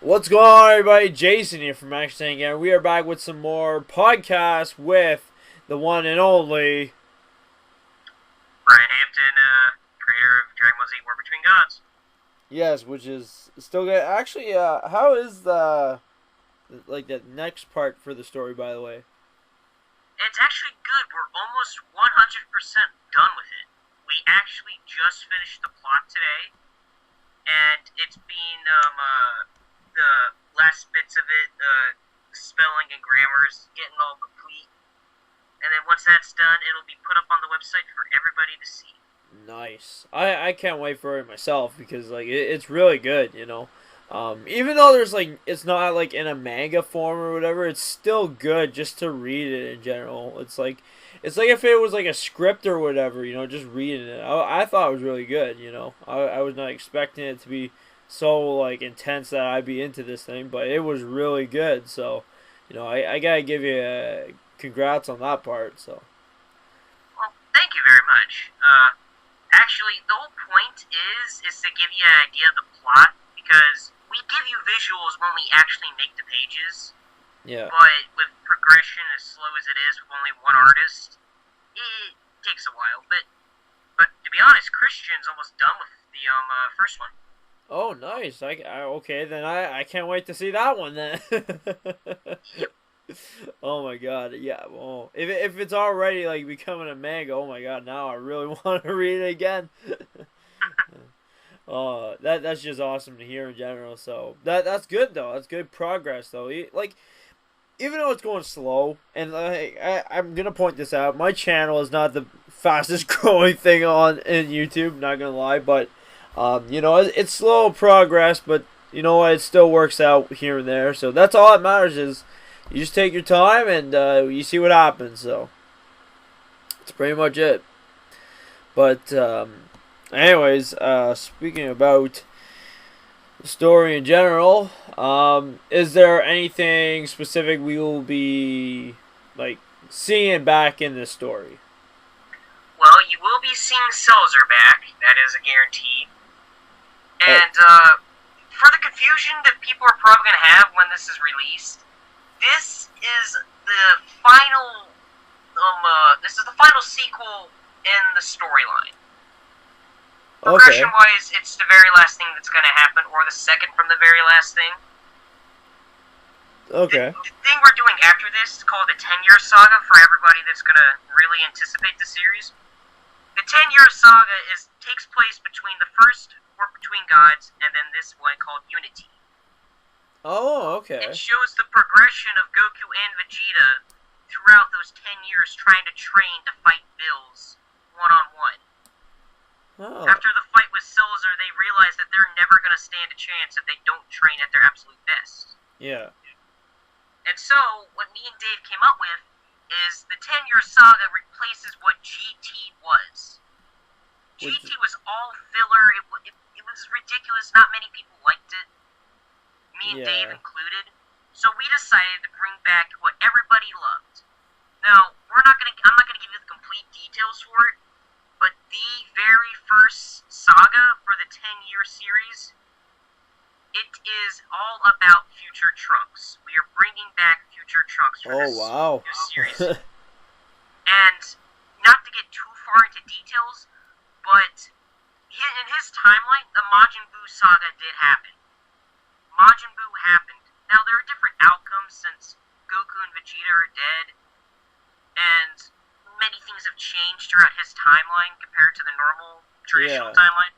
What's going on, everybody? Jason here from Action again. We are back with some more podcasts with the one and only. Bryian, creator of Dragon Ball Z War Between Gods. Yes, which is still good. Actually, how is the the next part for the story? By the way, It's actually good. We're almost 100% done with it. We actually just finished the plot today, and it's been the last bits of it, spelling and grammars, getting all complete. And then once that's done, it'll be put up on the website for everybody to see. nice. I can't wait for it myself because it's really good. Even though it's not like in a manga form or whatever, it's still good just to read it in general. It's like if it was like a script or whatever, just reading it. I thought it was really good. I was not expecting it to be so like intense that I'd be into this thing, but it was really good. So, I gotta give you congrats on that part. So. Well, thank you very much. Actually, the whole point is to give you an idea of the plot, because we give you visuals when we actually make the pages, Yeah. but with progression as slow as it is with only one artist, it takes a while. But to be honest, Christian's almost done with the first one. Oh, nice. Okay, then I can't wait to see that one then. Yep. Oh my god, yeah. Well, if it's already like becoming a manga, oh my god, now I really want to read it again. Oh, that's just awesome to hear in general. So that's good though. That's good progress though. Like even though it's going slow, and I'm gonna point this out, my channel is not the fastest growing thing on in YouTube. Not gonna lie, but it's slow progress, but you know what? It still works out here and there. So that's all that matters is you just take your time and you see what happens. So that's pretty much it. But anyways, speaking about the story in general, is there anything specific we will be like seeing back in this story? Well, you will be seeing Selzer back. That is a guarantee. And for the confusion that people are probably going to have when this is released, this is the final. This is the final sequel in the storyline. Okay. Progression-wise, it's the very last thing that's going to happen, or the second from the very last thing. Okay. The thing we're doing after this is called the 10-year saga for everybody that's going to really anticipate the series. The 10-year saga takes place between the first War Between Gods and then this one called Unity. Oh, okay. It shows the progression of Goku and Vegeta throughout those 10 years trying to train to fight Bills one-on-one. Oh. After the fight with Selzer, they realize that they're never going to stand a chance if they don't train at their absolute best. Yeah. And so, what me and Dave came up with is the 10-year saga replaces what GT was. GT was all filler, it was ridiculous, not many people liked it. Me and Dave included. So we decided to bring back what everybody loved. Now, I'm not gonna give you the complete details for it, but the very first saga for the 10-year series, it is all about Future Trunks. We are bringing back Future Trunks for this new series. And not to get too far into details, but in his timeline, the Majin Buu saga did happen. Majin Buu happened. Now, there are different outcomes since Goku and Vegeta are dead, and many things have changed throughout his timeline compared to the normal, traditional timeline.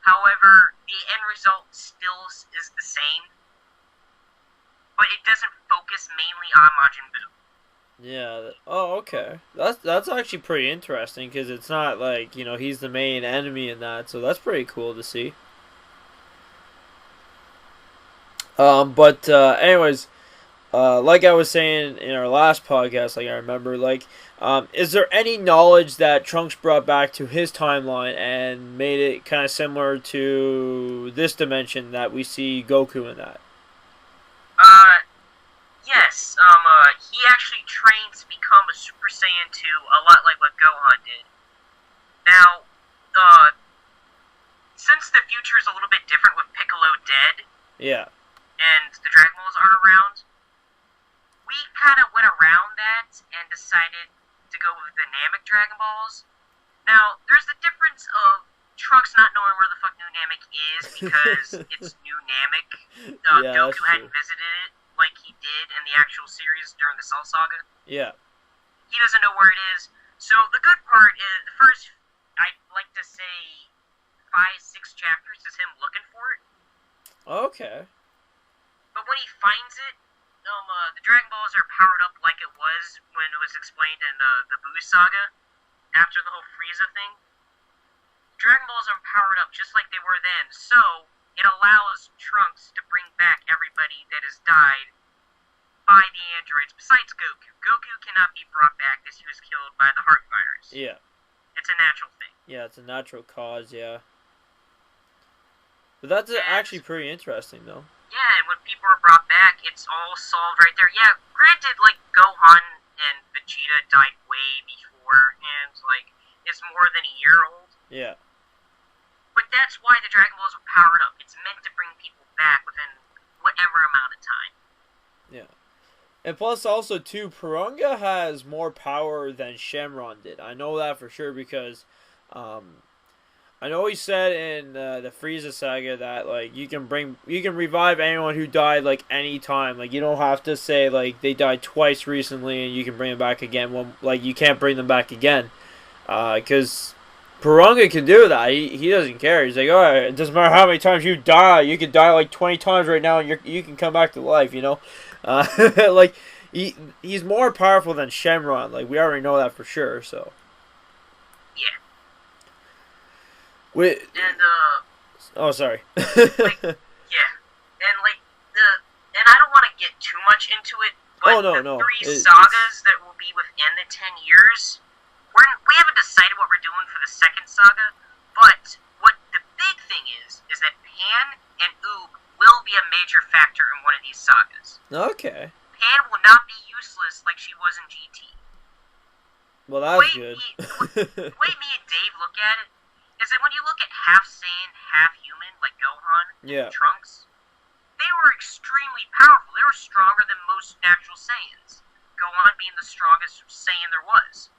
However, the end result still is the same, but it doesn't focus mainly on Majin Buu. Yeah. Oh, okay. That's actually pretty interesting because it's not like he's the main enemy in that, so that's pretty cool to see. But anyways, like I was saying in our last podcast, like I remember, is there any knowledge that Trunks brought back to his timeline and made it kind of similar to this dimension that we see Goku in that? Yes. He actually trained to become a Super Saiyan 2, a lot like what Gohan did. Now, since the future is a little bit different with Piccolo dead, Yeah. and the Dragon Balls aren't around, we kind of went around that and decided to go with the Namek Dragon Balls. Now, there's the difference of Trunks not knowing where the fuck New Namek is because it's New Namek. Yeah, Goku that's hadn't true. visited it like he did in the actual series during the Cell Saga. Yeah. He doesn't know where it is. So the good part is, the first, I'd like to say, 5-6 chapters is him looking for it. Okay. But when he finds it, the Dragon Balls are powered up like it was when it was explained in the Buu Saga after the whole Frieza thing. Dragon Balls are powered up just like they were then, so it allows Trunks to bring back everybody that has died by the androids besides Goku. Goku cannot be brought back as he was killed by the heart virus. Yeah. It's a natural thing. Yeah, it's a natural cause, yeah. But that's actually pretty interesting, though. Yeah, and when people are brought back, it's all solved right there. Yeah, granted, like, Gohan and Vegeta died way beforehand, like, it's more than a year old. Yeah. But that's why the Dragon Balls are powered up. It's meant to bring people back within whatever amount of time. Yeah. And plus, also, too, Purunga has more power than Shenron did. I know that for sure because, I know he said in the Frieza saga that like you can revive anyone who died like any time. Like you don't have to say like they died twice recently and you can bring them back again. Well, like you can't bring them back again, because Purunga can do that. He doesn't care. He's like, all right, it doesn't matter how many times you die. You could die like 20 times right now, and you can come back to life. You know, like he's more powerful than Shenron. Like we already know that for sure. So. Yeah. Wait. And Oh, sorry. like, yeah, and like and I don't want to get too much into it, but the three sagas that will be within the 10 years, we haven't decided what we're doing for the second saga, but what the big thing is that Pan and Oob will be a major factor in one of these sagas. Okay. Pan will not be useless like she was in GT. Well, that's good. The way me and Dave look at it is that when you look at half Saiyan, half human, like Gohan and Trunks, they were extremely powerful. They were stronger than most natural Saiyans. Gohan being the strongest Saiyan there was.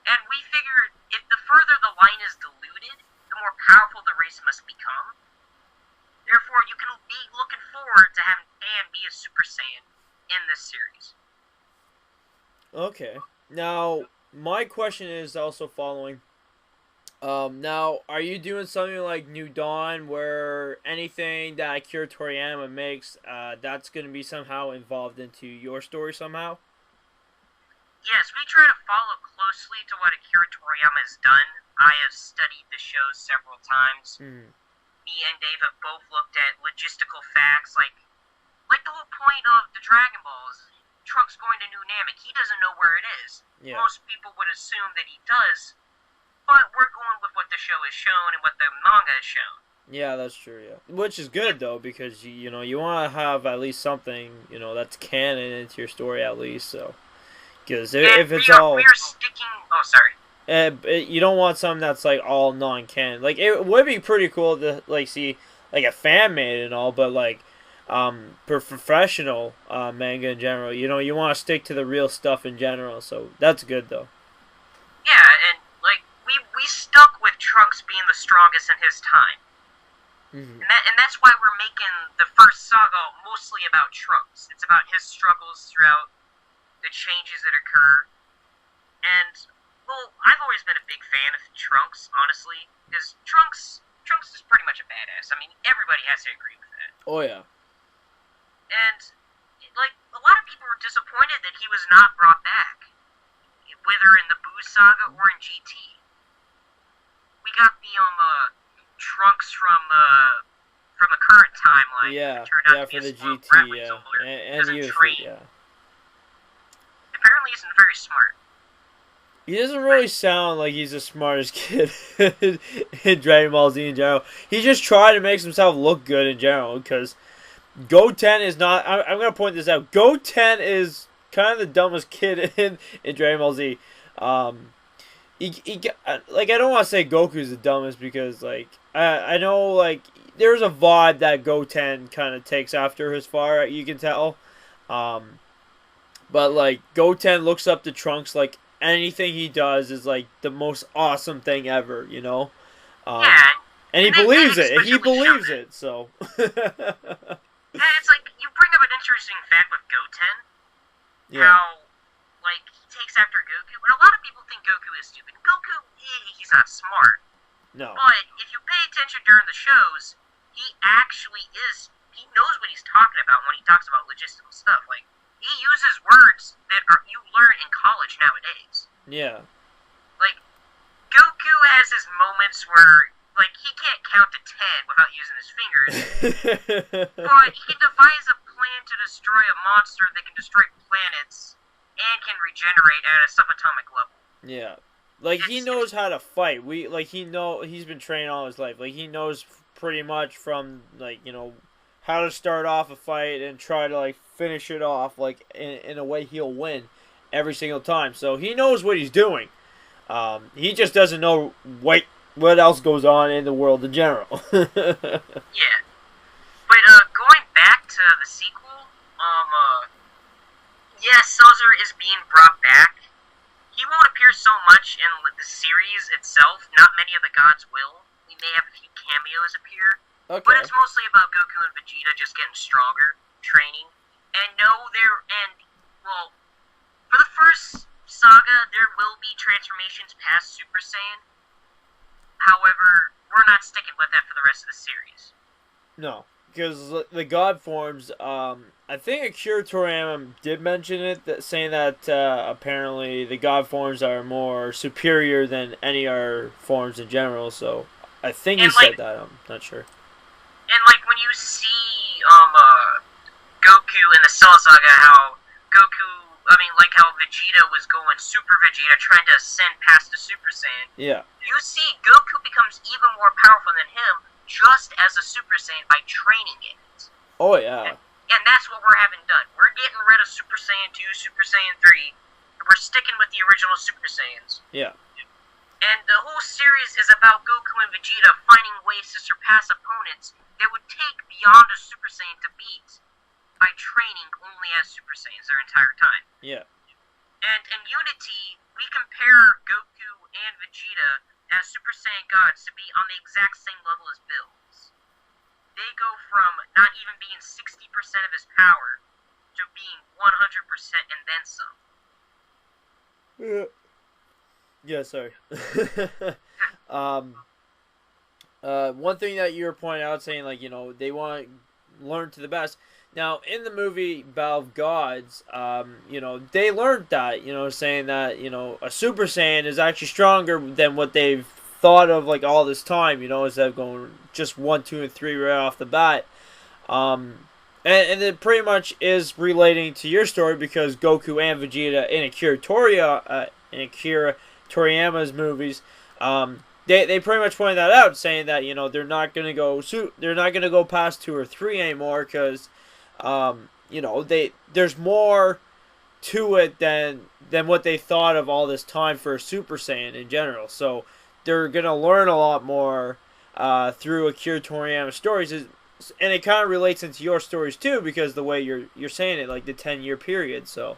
And we figured if the further the line is diluted, the more powerful the race must become. Therefore, you can be looking forward to having Pan be a Super Saiyan in this series. Okay. Now, my question is also following. Now, are you doing something like New Dawn, where anything that Akira Toriyama makes, that's going to be somehow involved into your story somehow? Yes, we try to follow closely to what Akira Toriyama has done. I have studied the show several times. Me and Dave have both looked at logistical facts, like the whole point of the Dragon Balls. Trunks going to New Namek, he doesn't know where it is. Yeah. Most people would assume that he does, but we're going with what the show has shown and what the manga has shown. Yeah, that's true, yeah. Which is good, though, because, you know, you want to have at least something, you know, that's canon into your story at least, so. Because if it's all... We are sticking... Oh, sorry. You don't want something that's, like, all non-canon. Like, it would be pretty cool to, like, see, like, a fan made and all, but, like, professional manga in general, you know, you want to stick to the real stuff in general, so that's good, though. Yeah, and we stuck with Trunks being the strongest in his time. And that's why we're making the first saga mostly about Trunks. It's about his struggles throughout the changes that occur. And, well, I've always been a big fan of Trunks, honestly, because Trunks is pretty much a badass. I mean, everybody has to agree with that. Oh, yeah. And, like, a lot of people were disappointed that he was not brought back, whether in the Buu saga or in GT. We got the Trunks from a current timeline. Yeah, for the GT, yeah. And train. Apparently isn't very smart. He doesn't really sound like he's the smartest kid in Dragon Ball Z in general. He just tried to make himself look good in general, because Goten is not... I'm going to point this out. Goten is kind of the dumbest kid in Dragon Ball Z. Like, I don't want to say Goku's the dumbest because, like, I know, like, there's a vibe that Goten kind of takes after his fire. You can tell. But like Goten looks up to Trunks like anything he does is like the most awesome thing ever, you know. Yeah. And he believes it. He believes it. So. Yeah, it's like you bring up an interesting fact with Goten. Yeah. How like he takes after Goku, but a lot of people think Goku is stupid. Goku, he's not smart. No. But if you pay attention during the shows, he actually is. He knows what he's talking about when he talks about logistical stuff. Like he uses words that you learn in college nowadays. Yeah. Like Goku has his moments where like he can't count to 10 without using his fingers, but he can devise a plan to destroy a monster that can destroy planets and can regenerate at a subatomic level. Yeah. Like he knows how to fight. He's been trained all his life. Like he knows pretty much from like, you know, how to start off a fight and try to like finish it off like in a way he'll win every single time. So he knows what he's doing. He just doesn't know what else goes on in the world in general. Yeah. But going back to the sequel, yes, Caesar is being brought back. He won't appear so much in the series itself. Not many of the gods will. We may have a few cameos appear. Okay. But it's mostly about Goku and Vegeta just getting stronger, training. Well, for the first saga, there will be transformations past Super Saiyan. However, we're not sticking with that for the rest of the series. No. Because the God forms, I think Akira Toriyama did mention it, saying that apparently the God forms are more superior than any other forms in general. So I think he said that. I'm not sure. And like when you see Goku in the Cell Saga, how Vegeta was going Super Vegeta, trying to ascend past the Super Saiyan. Yeah. You see Goku becomes even more powerful than him just as a Super Saiyan by training it. Oh, yeah. And that's what we're having done. We're getting rid of Super Saiyan 2, Super Saiyan 3, and we're sticking with the original Super Saiyans. Yeah. And the whole series is about Goku and Vegeta finding ways to surpass opponents that would take beyond a Super Saiyan to beat by training only as Super Saiyans their entire time. Yeah. And in Unity, we compare Goku and Vegeta as Super Saiyan gods to be on the exact same level as Bills. They go from not even being 60% of his power to being 100% and then some. Yeah, sorry. One thing that you were pointing out, saying like, you know, they want to learn to the best. Now, in the movie Battle of Gods, you know, they learned that, you know, saying that, you know, a Super Saiyan is actually stronger than what they've thought of, like, all this time, you know, instead of going just 1, 2, and 3 right off the bat. And it pretty much is relating to your story because Goku and Vegeta in Akira Toriyama's movies, they pretty much pointed that out, saying that, you know, they're not gonna go past 2 or 3 anymore because you know, there's more to it than what they thought of all this time for a Super Saiyan in general. So they're gonna learn a lot more through Akira Toriyama's stories, and it kind of relates into your stories too, because the way you're saying it, like the 10-year period. So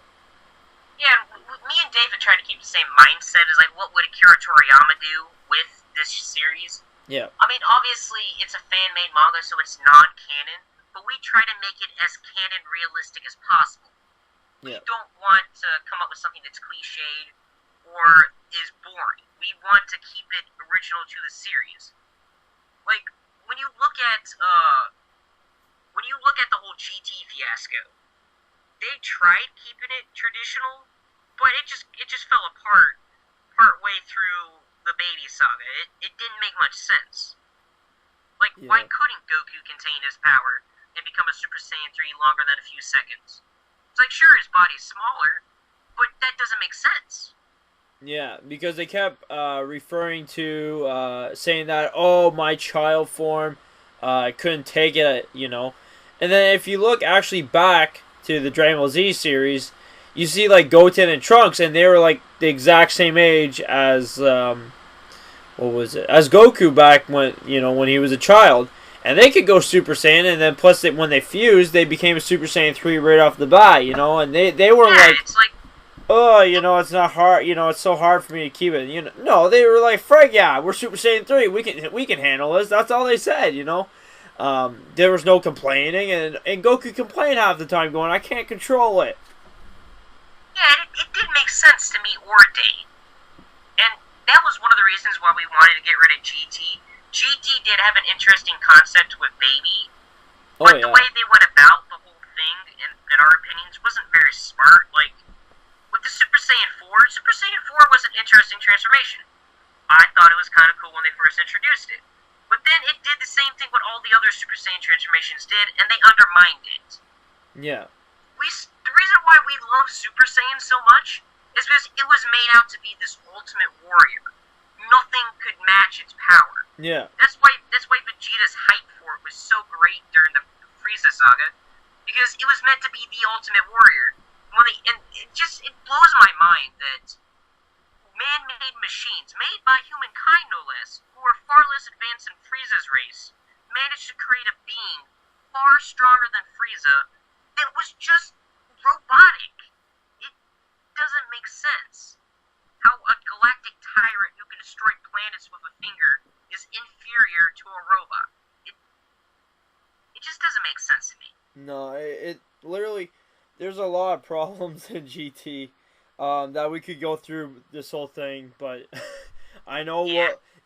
yeah, me and Dave are trying to keep the same mindset as like, what would Akira Toriyama do with this series? Yeah. I mean, obviously it's a fan-made manga, so it's non-canon. But we try to make it as canon realistic as possible. Yeah. We don't want to come up with something that's cliched or is boring. We want to keep it original to the series. Like when you look at the whole GT fiasco, they tried keeping it traditional, but it just fell apart partway through the Baby Saga. It didn't make much sense. Like, yeah. Why couldn't Goku contain his power and become a Super Saiyan 3 longer than a few seconds? It's like, sure, his body's smaller, but that doesn't make sense. Yeah, because they kept referring to saying that, oh, my child form, I couldn't take it, you know. And then if you look actually back to the Dragon Ball Z series, you see like Goten and Trunks, and they were like the exact same age as as Goku back when he was a child. and they could go Super Saiyan, and then plus when they fused, they became a Super Saiyan 3 right off the bat, you know, and they were Yeah, like, it's like, oh, you know, it's not hard, you know, it's so hard for me to keep it, you know, no, they were like, frig, yeah, we're Super Saiyan 3, we can handle this, that's all they said, you know. There was no complaining, and Goku complained half the time, going, I can't control it. yeah, it did make sense to me or Dave. And that was one of the reasons why we wanted to get rid of GT. GT did have an interesting concept with Baby, but the way they went about the whole thing, in our opinions, wasn't very smart. Like, with the Super Saiyan 4, Super Saiyan 4 was an interesting transformation. I thought it was kind of cool when they first introduced it. But then it did the same thing what all the other Super Saiyan transformations did, and they undermined it. Yeah. The reason why we love Super Saiyan so much is because it was made out to be this ultimate warrior. Nothing could match its power. Yeah. That's why Vegeta's hype for it was so great during the Frieza saga, because it was meant to be the ultimate warrior. And it blows my mind that man-made machines, made by humankind no less, who are far less advanced than Frieza's race, managed to create a being far stronger than Frieza that was just robotic. It doesn't make sense. How a galactic tyrant who can destroy planets with a finger is inferior to a robot. It just doesn't make sense to me. No, it literally, there's a lot of problems in GT that we could go through this whole thing, but I know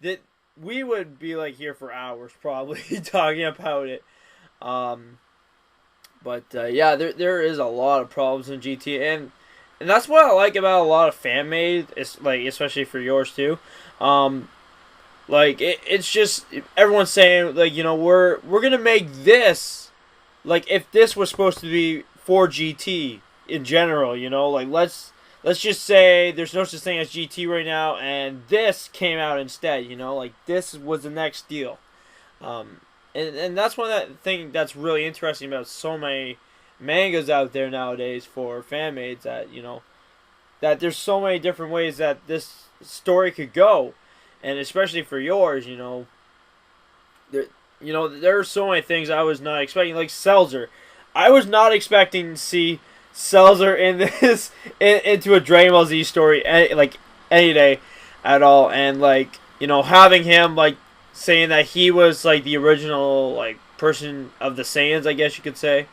that we would be like here for hours probably talking about it. Yeah, there is a lot of problems in GT, and that's what I like about a lot of fan made, like especially for yours too. Like it's just everyone's saying like, you know, we're gonna make this, like if this was supposed to be for GT in general, you know, like let's just say there's no such thing as GT right now, and this came out instead, you know, like this was the next deal. And that's one that thing that's really interesting about so many mangas out there nowadays for fan mades, that, you know, that there's so many different ways that this story could go, and especially for yours, you know, there are so many things I was not expecting, like Seltzer. I was not expecting to see Seltzer in this into a Dragon Ball Z story any day at all, and like, you know, having him like saying that he was like the original like person of the Saiyans, I guess you could say,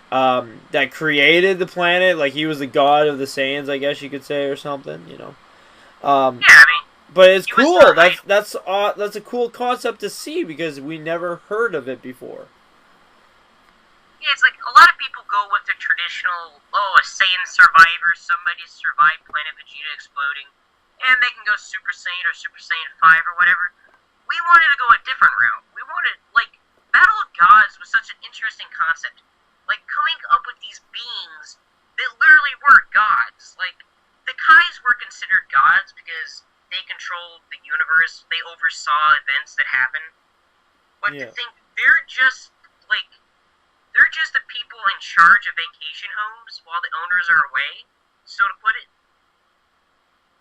that created the planet, like he was the god of the Saiyans, I guess you could say, or something, you know. Yeah, I mean, but it's cool. That's a cool concept to see, because we never heard of it before. Yeah, it's like a lot of people go with the traditional, a Saiyan survivor, somebody survived Planet Vegeta exploding, and they can go Super Saiyan or Super Saiyan 5 or whatever. We wanted to go a different route. We wanted, like, Battle of Gods was such an interesting concept. Like, coming up with these beings that literally were gods. Like, the Kais were considered gods because they controlled the universe, they oversaw events that happen. But to think, they're just the people in charge of vacation homes while the owners are away, so to put it.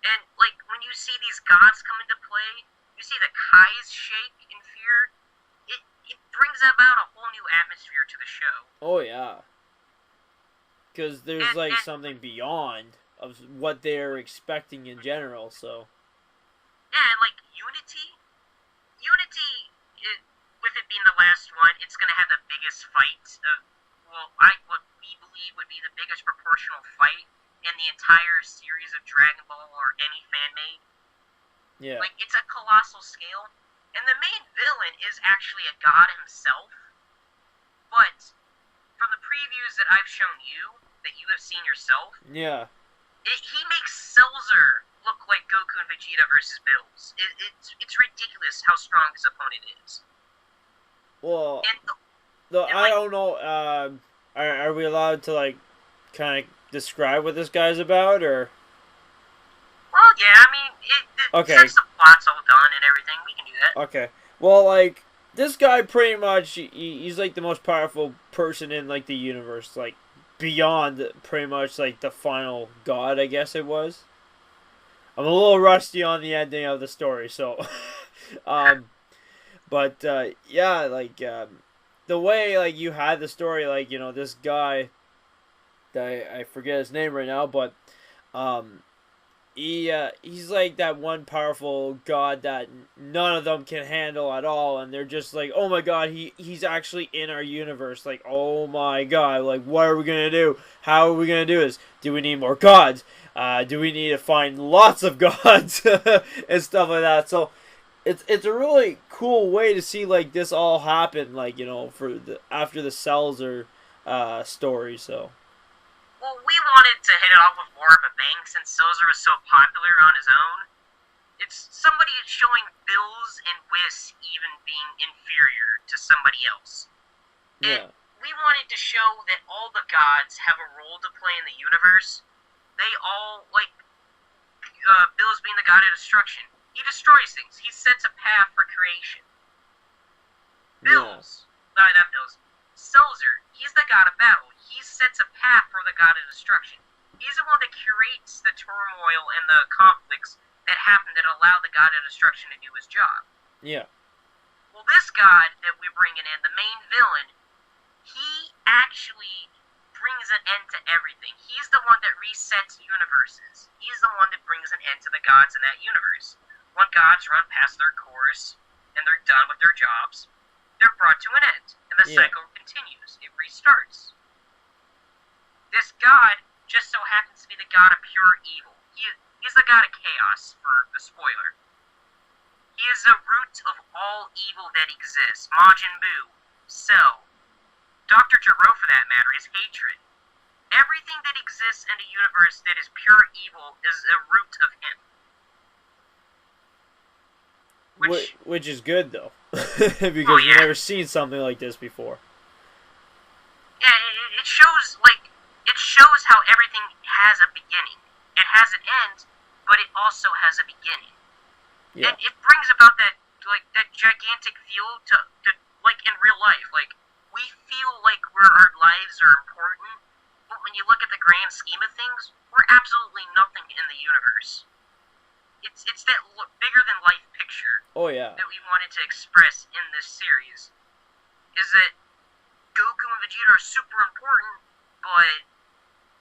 And, like, when you see these gods come into play, you see the Kais shake in fear, it brings about a whole new atmosphere to the show. Oh, yeah. Because there's, something beyond of what they're expecting in general, so. Yeah, and, like, Unity, with it being the last one, it's going to have the biggest fight of, what we believe would be the biggest proportional fight in the entire series of Dragon Ball or any fan-made. Yeah. Like, it's a colossal scale. And the main villain is actually a god himself. But, from the previews that I've shown you, that you have seen yourself, yeah, he makes Seltzer look like Goku and Vegeta versus Bills. It's ridiculous how strong his opponent is. Well, I don't know, are we allowed to, like, kind of describe what this guy's about, or? Well, yeah, I mean, since the plot's all done and everything, we can do that. Okay. Well, like, this guy pretty much, he's, like, the most powerful person in, like, the universe, like, beyond, pretty much, like, the final god, I guess it was. I'm a little rusty on the ending of the story, so, But yeah, like the way like you had the story, like this guy, that I forget his name right now, but um, he's like that one powerful god that none of them can handle at all, and they're just like, oh my god, he's actually in our universe. Like, oh my god, like what are we gonna do? How are we gonna do this? Do we need more gods? Do we need to find lots of gods and stuff like that? So it's a really cool way to see like this all happen, like for the after the Seltzer story. So Well, we wanted to hit it off with more of a bang since Seltzer was so popular on his own. It's somebody showing Bills and Whis even being inferior to somebody else. yeah, And we wanted to show that all the gods have a role to play in the universe. They all, like, Bills being the god of destruction. He destroys things. He sets a path for creation. Bills, not Bills, Seltzer, he's the god of battle. He sets a path for the god of destruction. He's the one that curates the turmoil and the conflicts that happen that allow the god of destruction to do his job. yeah, Well, this god that we're bringing in, the main villain, he actually brings an end to everything. He's the one that resets universes. He's the one that brings an end to the gods in that universe. When gods run past their course and they're done with their jobs, they're brought to an end, and the cycle continues. It restarts. This god just so happens to be the god of pure evil. He's the god of chaos, for the spoiler. He is the root of all evil that exists. Majin Buu, Cell, Dr. Gero, for that matter, is hatred. Everything that exists in a universe that is pure evil is a root of him. Which is good though, because we've never seen something like this before. Yeah, it shows how everything has a beginning. It has an end, but it also has a beginning. Yeah. And it brings about that gigantic feel to like in real life. Like, we feel like our lives are important, but when you look at the grand scheme of things, we're absolutely nothing in the universe. It's that bigger than life picture. Oh yeah. That we wanted to express in this series is that Goku and Vegeta are super important, but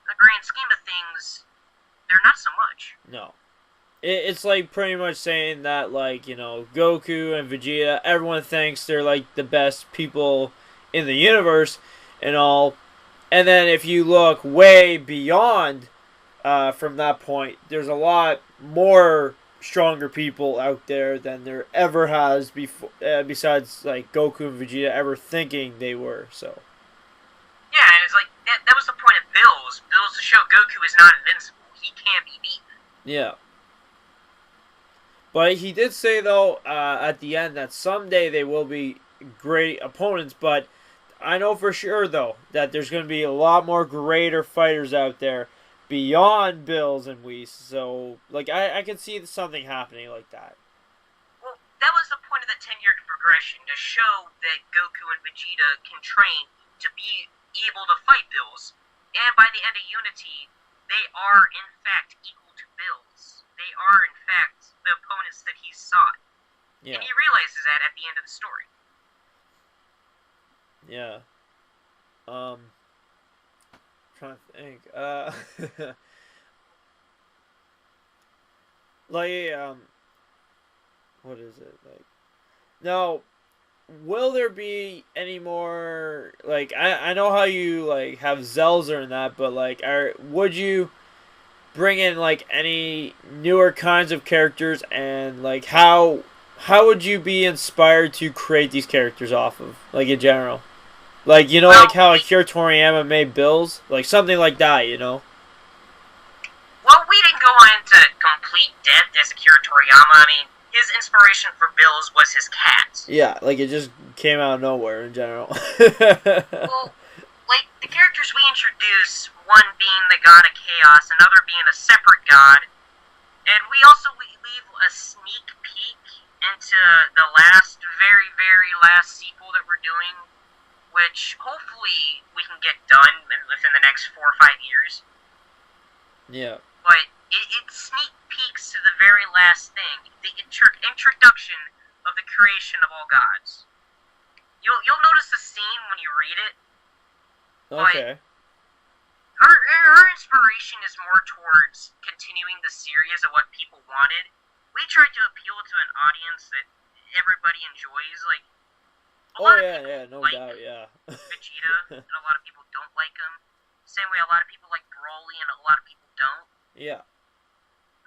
in the grand scheme of things, they're not so much. No. It's like pretty much saying that, like, Goku and Vegeta, everyone thinks they're like the best people in the universe and all. And then if you look way beyond from that point, there's a lot more stronger people out there than there ever has before, besides like Goku and Vegeta ever thinking they were. So yeah, and it's like that was the point of Bills to show Goku is not invincible. He can be beaten. yeah, but he did say though at the end that someday they will be great opponents. But I know for sure though that there's going to be a lot more greater fighters out there beyond Bills and Whis. So, like, I can see something happening like that. Well, that was the point of the 10-year progression, to show that Goku and Vegeta can train to be able to fight Bills. And by the end of Unity, they are, in fact, equal to Bills. They are, in fact, the opponents that he sought. Yeah. And he realizes that at the end of the story. Yeah. Trying to think. Like, what is it like? Now, will there be any more? Like, I know how you like have Zelzer and that, but like, would you bring in like any newer kinds of characters, and like how would you be inspired to create these characters off of, like, in general? Like, like how Akira Toriyama made Bills? Like, something like that, Well, we didn't go into complete depth as Akira Toriyama. I mean, his inspiration for Bills was his cat. Yeah, like, it just came out of nowhere in general. Well, like, the characters we introduce, one being the god of chaos, another being a separate god, and we also leave a sneak peek into the very, very last sequel that we're doing, which hopefully we can get done within the next 4 or 5 years. Yeah. But it sneak peeks to the very last thing, the introduction of the creation of all gods. You'll notice the scene when you read it. Okay. Her inspiration is more towards continuing the series of what people wanted. We tried to appeal to an audience that everybody enjoys. Like, a lot of people no like doubt, yeah. Vegeta, and a lot of people don't like him. Same way a lot of people like Broly, and a lot of people don't. Yeah.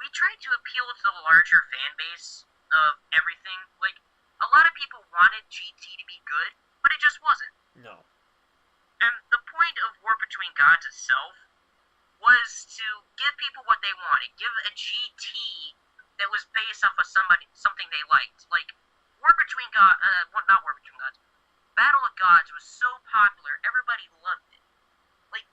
We tried to appeal to the larger fan base of everything. Like, a lot of people wanted GT to be good, but it just wasn't. No. And the point of War Between Gods itself was to give people what they wanted. Give a GT that was based off of something they liked. Like, War Between Gods, not War Between Gods, Battle of Gods was so popular, everybody loved it. Like,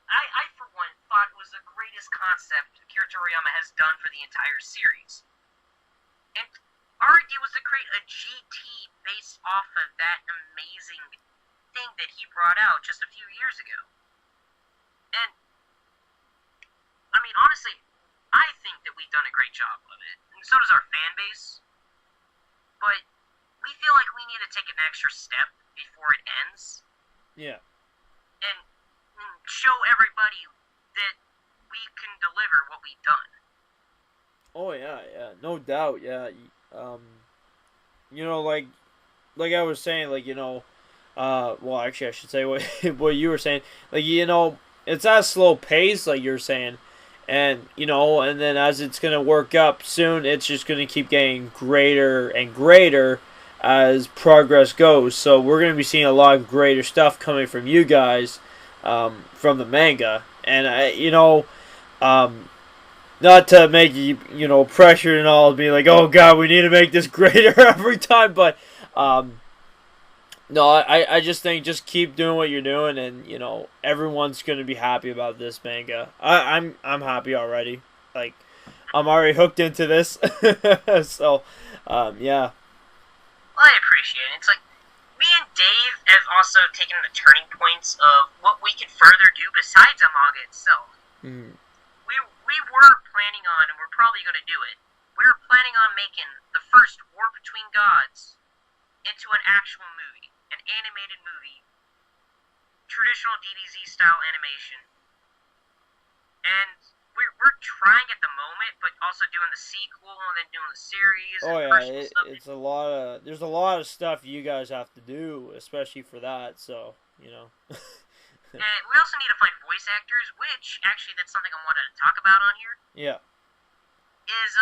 I for one, thought it was the greatest concept Akira Toriyama has done for the entire series. And our idea was to create a GT based off of that amazing thing that he brought out just a few years ago. And, I mean, honestly, I think that we've done a great job of it. And so does our fan base. But we feel like we need to take an extra step before it ends. Yeah. And show everybody that we can deliver what we've done. Oh, yeah. No doubt, yeah. You know, like I was saying, like, you know, well, actually, I should say what you were saying. Like, you know, it's at a slow pace, like you're saying. And, you know, and then as it's going to work up soon, it's just going to keep getting greater and greater as progress goes. So we're going to be seeing a lot of greater stuff coming from you guys, from the manga. And, you know, not to make you, you know, pressured and all, be like, oh, God, we need to make this greater every time. But, no, I just think just keep doing what you're doing, and you know everyone's gonna be happy about this manga. I'm happy already. Like, I'm already hooked into this. So, yeah. Well, I appreciate it. It's like me and Dave have also taken the turning points of what we can further do besides the manga itself. We were planning on, and we're probably gonna do it. We were planning on making the first War Between Gods into an actual movie. An animated movie, traditional DBZ style animation, and we're trying at the moment, but also doing the sequel and then doing the series. Oh yeah, it's a lot of there's a lot of stuff you guys have to do, especially for that. So you know. And we also need to find voice actors, which actually that's something I wanted to talk about on here. Yeah. Is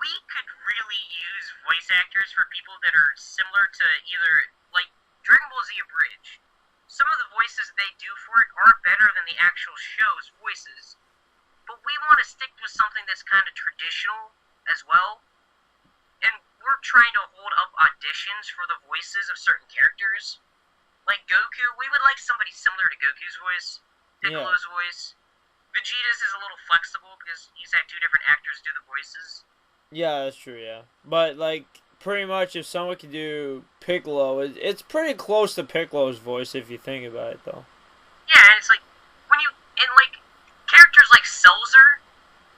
we could really use voice actors for people that are similar to either, like, Dragon Ball Z Abridged. Some of the voices they do for it are better than the actual show's voices, but we want to stick with something that's kind of traditional as well. And we're trying to hold up auditions for the voices of certain characters. Like Goku, we would like somebody similar to Goku's voice, Piccolo's voice. Vegeta's is a little flexible because he's had two different actors do the voices. Yeah, that's true, yeah. But, like, pretty much if someone can do Piccolo, it's pretty close to Piccolo's voice if you think about it, though. Yeah, and it's like, like, characters like Selzer,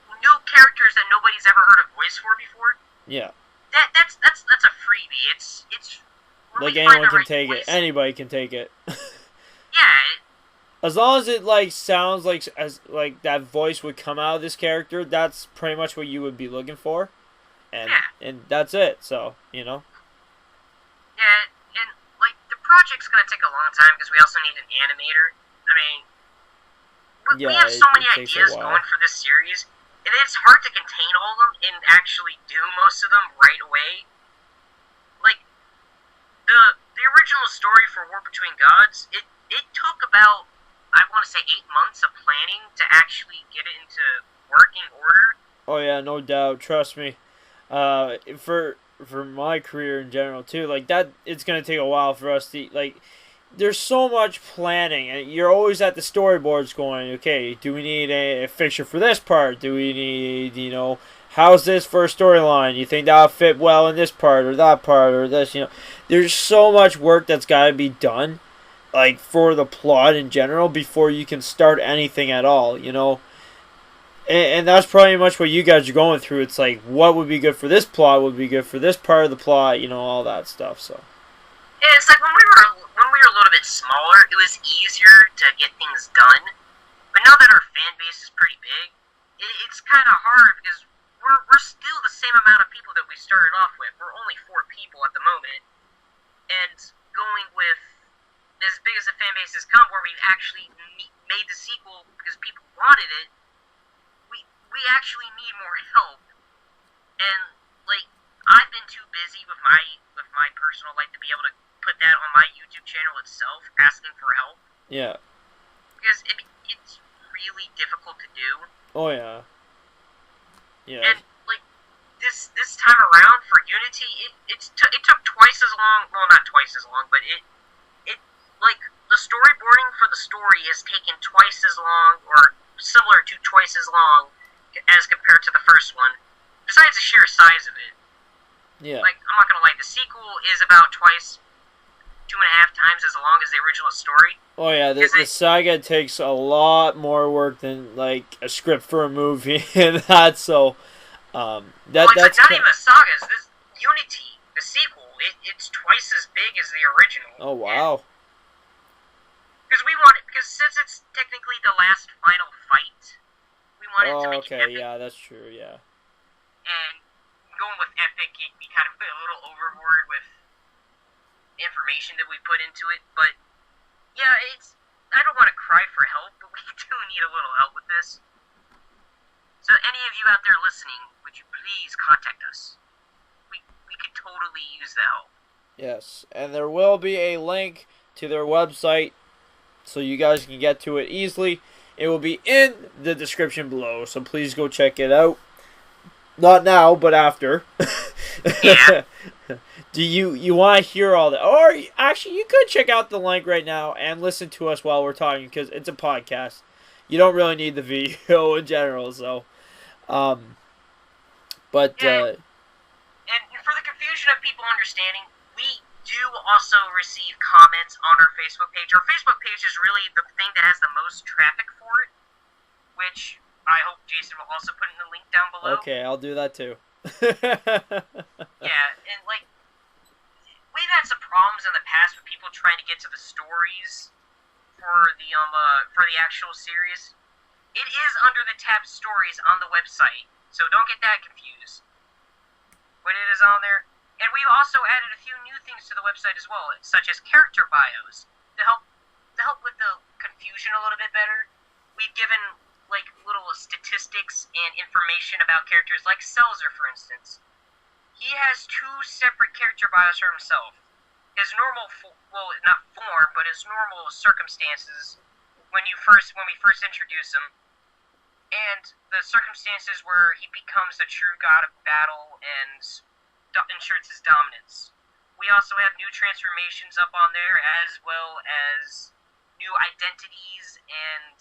new characters that nobody's ever heard a voice for before. Yeah. That's a freebie. It's like, anyone can take it. Anybody can take it. Yeah. As long as it, like, sounds like that voice would come out of this character, that's pretty much what you would be looking for. And that's it, so, you know. Yeah, and, like, the project's gonna take a long time because we also need an animator. I mean, we have so many ideas going for this series, and it's hard to contain all of them and actually do most of them right away. Like, the original story for War Between Gods, it took about, I want to say, 8 months of planning to actually get it into working order. Oh yeah, no doubt. Trust me. For my career in general too, like that, it's gonna take a while for us to, like, there's so much planning, and you're always at the storyboards going, okay, do we need a fixture for this part? Do we need, you know, how's this for a storyline? You think that'll fit well in this part or that part or this, you know? There's so much work that's gotta be done, like, for the plot in general before you can start anything at all, you know? And that's pretty much what you guys are going through. It's like, what would be good for this plot, would be good for this part of the plot, all that stuff. So yeah, it's like when we were a little bit smaller, it was easier to get things done. But now that our fan base is pretty big, it's kind of hard because we're still the same amount of people that we started off with. We're only 4 people at the moment, and going with as big as the fan base has come, where we've actually made the sequel because people wanted it. We actually need more help, and like I've been too busy with my personal life to be able to put that on my YouTube channel itself, asking for help. yeah. Because it's really difficult to do. Oh yeah. Yeah. And like this time around for Unity, it took twice as long. Well, not twice as long, but it like the storyboarding for the story has taken twice as long, or similar to twice as long, as compared to the first one. Besides the sheer size of it. Yeah. Like, I'm not gonna lie, the sequel is about 2.5 times as long as the original story. Oh yeah, the saga takes a lot more work than like a script for a movie and that. So, that's like not even a saga. It's this Unity, the sequel. It's twice as big as the original. Oh wow. Because since it's technically the last final fight, we wanted to make it epic. Yeah, that's true. Yeah. And going with epic, we kind of went a little overboard with information that we put into it. But yeah, I don't want to cry for help, but we do need a little help with this. So any of you out there listening, would you please contact us? We could totally use the help. Yes, and there will be a link to their website so you guys can get to it easily. It will be in the description below, so please go check it out. Not now, but after. Yeah. Do you want to hear all that? Or actually, you could check out the link right now and listen to us while we're talking, because it's a podcast. You don't really need the video in general, so. But. Yeah. And for the confusion of people understanding, we do also receive comments on our Facebook page. Our Facebook page is really the thing that has the most traffic for it, which I hope Jason will also put in the link down below. Okay, I'll do that too. Yeah, and like, we've had some problems in the past with people trying to get to the stories for the actual series. It is under the tab stories on the website, so don't get that confused. But it is on there. And we've also added a few new things to the website as well, such as character bios, to help with the confusion a little bit better. We've given like little statistics and information about characters, like Selzer, for instance. He has 2 separate character bios for himself. His normal, not form, but his normal circumstances when we first introduce him, and the circumstances where he becomes the true god of battle and ensures his dominance. We also have new transformations up on there, as well as new identities and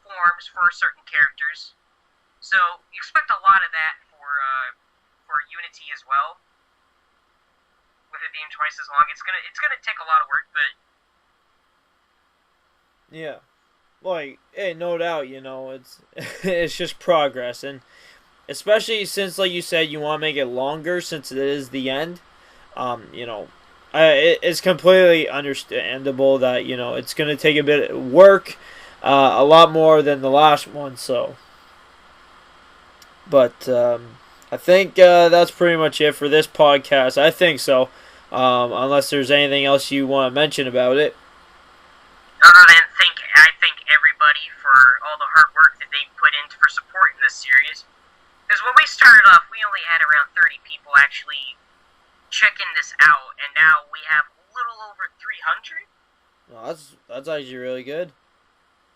forms for certain characters. So expect a lot of that for Unity as well. With it being twice as long, it's gonna take a lot of work, but yeah, like, hey, no doubt, it's it's just progress, and especially since, like you said, you want to make it longer since it is the end. It's completely understandable that it's gonna take a bit of work, a lot more than the last one. So, but I think that's pretty much it for this podcast. I think so, unless there's anything else you want to mention about it. Other than I thank everybody for all the hard work that they put in for supporting this series. Because when we started off, we only had around 30 people actually checking this out, and now we have a little over 300. Well, that's actually really good.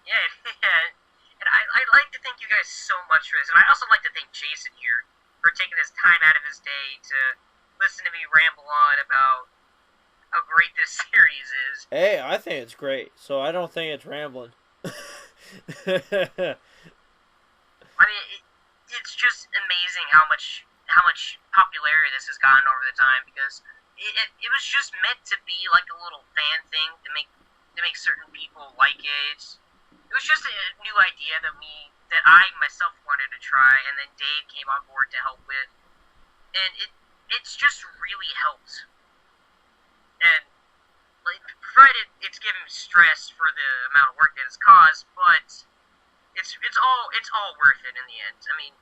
Yeah, and I'd like to thank you guys so much for this, and I also like to thank Jason here for taking his time out of his day to listen to me ramble on about how great this series is. Hey, I think it's great, so I don't think it's rambling. I mean, it's just amazing how much popularity this has gotten over the time, because it was just meant to be like a little fan thing to make certain people like it. It was just a new idea that I myself wanted wanted to try, and then Dave came on board to help with, and it's just really helped. And like, provided it's given stress for the amount of work that it's caused, but it's all worth it in the end. I mean,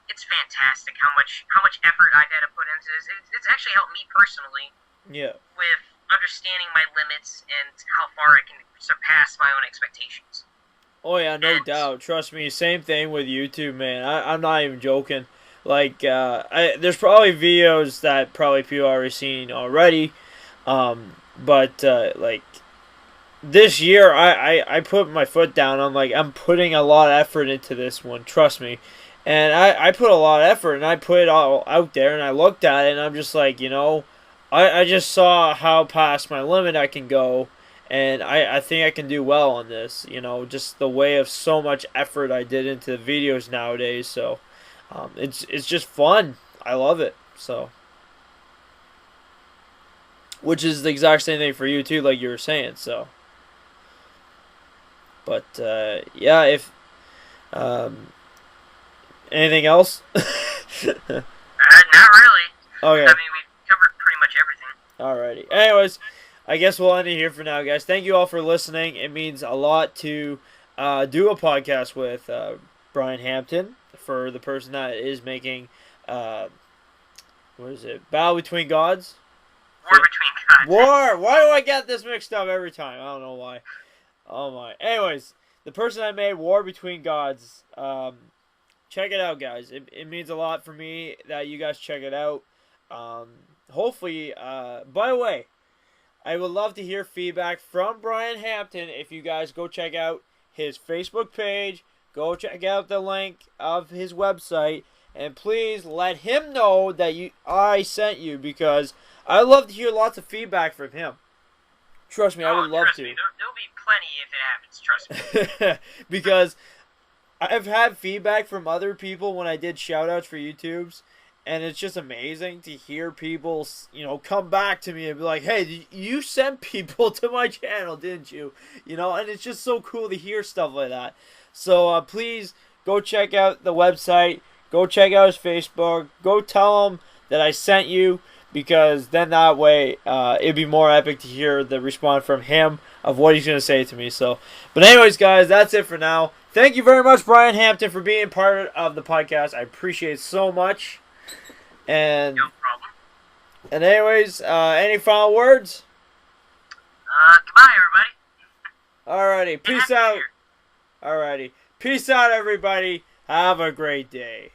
it's fantastic how much effort I've had to put into this. It's actually helped me personally. Yeah. With understanding my limits and how far I can surpass my own expectations. Oh yeah, no doubt. Trust me, same thing with YouTube, man. I'm not even joking. Like, there's probably videos that probably people already seen already, but like this year, I put my foot down. I'm putting a lot of effort into this one. Trust me. And I put a lot of effort, and I put it all out there, and I looked at it, and I'm just like, I just saw how past my limit I can go, and I think I can do well on this, just the way of so much effort I did into the videos nowadays, so it's just fun. I love it, so. Which is the exact same thing for you, too, like you were saying, so. But, yeah, if... anything else? Not really. Okay. I mean, we've covered pretty much everything. Alrighty. Anyways, I guess we'll end it here for now, guys. Thank you all for listening. It means a lot to do a podcast with Bryian Hampton, for the person that is making, what is it? Battle Between Gods? War Between Gods. War! Why do I get this mixed up every time? I don't know why. Oh my. Anyways, the person that made War Between Gods, check it out, guys. It means a lot for me that you guys check it out. Hopefully, by the way, I would love to hear feedback from Bryian Hampton. If you guys go check out his Facebook page, go check out the link of his website, and please let him know that I sent you, because I love to hear lots of feedback from him. Trust me, I would love to. Me. There'll be plenty if it happens. Trust me. Because I've had feedback from other people when I did shoutouts for YouTubes, and it's just amazing to hear people, come back to me and be like, hey, you sent people to my channel, didn't you? And it's just so cool to hear stuff like that. So please go check out the website, go check out his Facebook, go tell him that I sent you, because then that way it'd be more epic to hear the response from him of what he's going to say to me. So, but anyways, guys, that's it for now. Thank you very much, Bryian Hampton, for being part of the podcast. I appreciate it so much. And no problem. And anyways, any final words? Goodbye, everybody. Alrighty, peace out. Alrighty, peace out, everybody. Have a great day.